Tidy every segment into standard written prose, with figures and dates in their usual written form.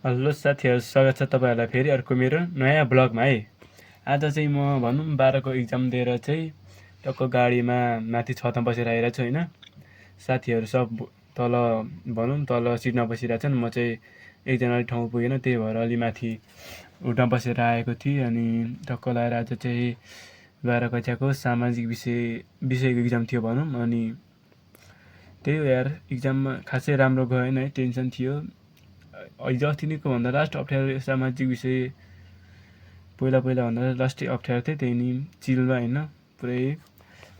Hello साथीहरू, स्वागत छ तपाईँहरूलाई फेरि अर्को मेरो नयाँ ब्लगमा है। आज चाहिँ म भनौँ 12को इक्जाम दिएर चाहिँ टक्क गाडीमा माथि छतमा बसेर आइरहेको छु होइन। साथीहरू सब तल भनौँ तल सिटमा बसिरहेको छन्, म चाहिँ एकजना अलिक ठाउँ पुगेन, त्यही भएर अलि माथि उठमा बसेर आएको थिएँ। अनि टक्क लगाएर आज चाहिँ 12 कक्षाको सामाजिक विषयको इक्जाम थियो भनौँ। अनि त्यही हो यार, इक्जाममा खासै राम्रो गएन है, टेन्सन थियो। हिजो अस्ति नैको भन्दा लास्ट अप्ठ्यारो सामाजिक विषय पहिला भन्दा लास्टै अप्ठ्यारो थियो। त्यही नि चिलमा होइन, पुरै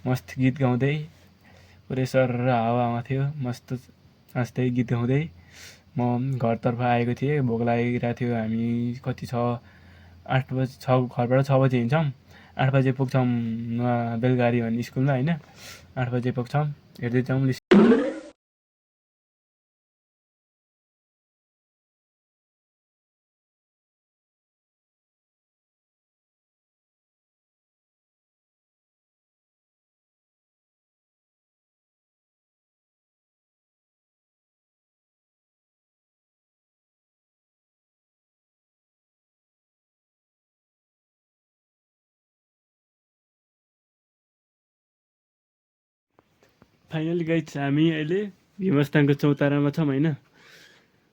मस्त गीत गाउँदै पुरै सर र हावामा थियो, मस्त हाँस्दै गीत गाउँदै म घरतर्फ आएको थिएँ। भोक लागिरहेको थियो। हामी कति 8 बजी घरबाट 6 बजी हिँड्छौँ, 8 बजे पुग्छौँ बेलगारी भन्ने स्कुलमा होइन। 8 बजे पुग्छौँ, हेर्दै जाउँ। फाइनली गाइज हामी अहिले भीमस्थानको चौतारामा छौँ होइन।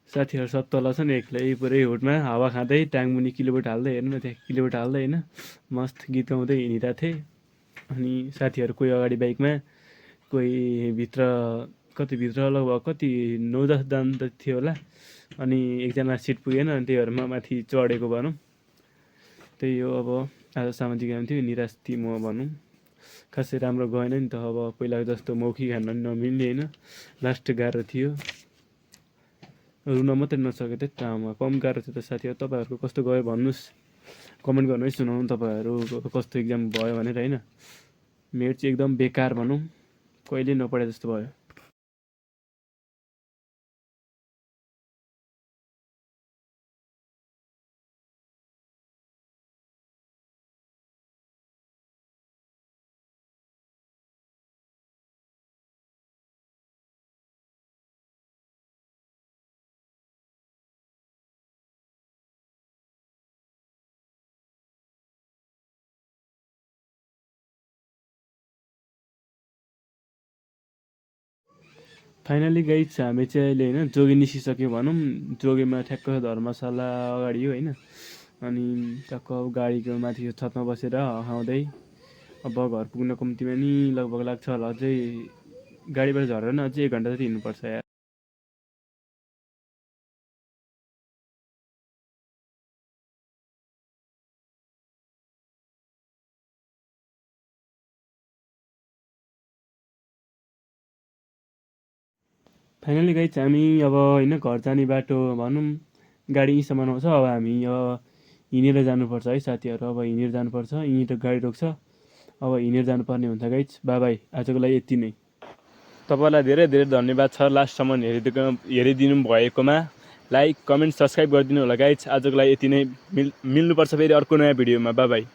साथीहरू सब तल छन्, एक्लै पुरै हुडमा हावा खाँदै टाङमुनि किलोमिटर हाल्दै, हेर्नु न त्यहाँ किलोमिटर हाल्दै होइन, मस्त गीत गाउँदै हिँडिरहेको थिएँ। अनि साथीहरू कोही अगाडि बाइकमा, कोही भित्र, भित्र लगभग 9-10 जना त थियो होला। अनि एकजना सिट पुगेन, अनि त्यही भएर म माथि चढेको भनौँ। त्यही हो, अब आज सामाजिक काम थियो, निराश थिएँ म भनौँ। खासै राम्रो गएन नि त, अब पहिलाको जस्तो मौखिक खान नमिल्ने होइन, लास्ट गाह्रो थियो। रुन मात्रै नसके त ठाउँमा कम गाह्रो थियो त। साथीहरू तपाईँहरूको कस्तो गयो भन्नुहोस्, कमेन्ट गर्नु है, सुनाउनु तपाईँहरू कस्तो इक्जाम भयो भनेर होइन। मेरो चाहिँ एकदम बेकार भनौँ, कहिले नपढे जस्तो भयो। फाइनली गाइज हामी चाहिँ अहिले होइन जोगी निस्किसक्यो भनौँ। जोगीमा ठ्याक्क धर्मशाला अगाडि हो होइन। अनि टक्क गाडीको माथि छतमा बसेर हँसाउँदै अब घर पुग्न कम्तीमा नि लगभग लाग्छ होला अझै, गाडीबाट झरेर न अझै 1 घन्टा जति हिँड्नुपर्छ यार। फाइनली गाइज हामी अब होइन घर जाने बाटो भनौँ गाडी यहीँसम्म आउँछ। अब हामी अब हिँडेर जानुपर्छ है साथीहरू, अब हिँडेर जानुपर्छ। यहीँ त गाडी रोक्छ, अब हिँडेर जानुपर्ने हुन्छ गाइज। बाई आजको लागि यति नै। तपाईँलाई धेरै धेरै धन्यवाद छ लास्टसम्म हेरिदिनु भएकोमा। लाइक कमेन्ट सब्सक्राइब गरिदिनु होला गाइज। आजको लागि यति नै, मिल्नुपर्छ फेरि अर्को नयाँ भिडियोमा। बाई।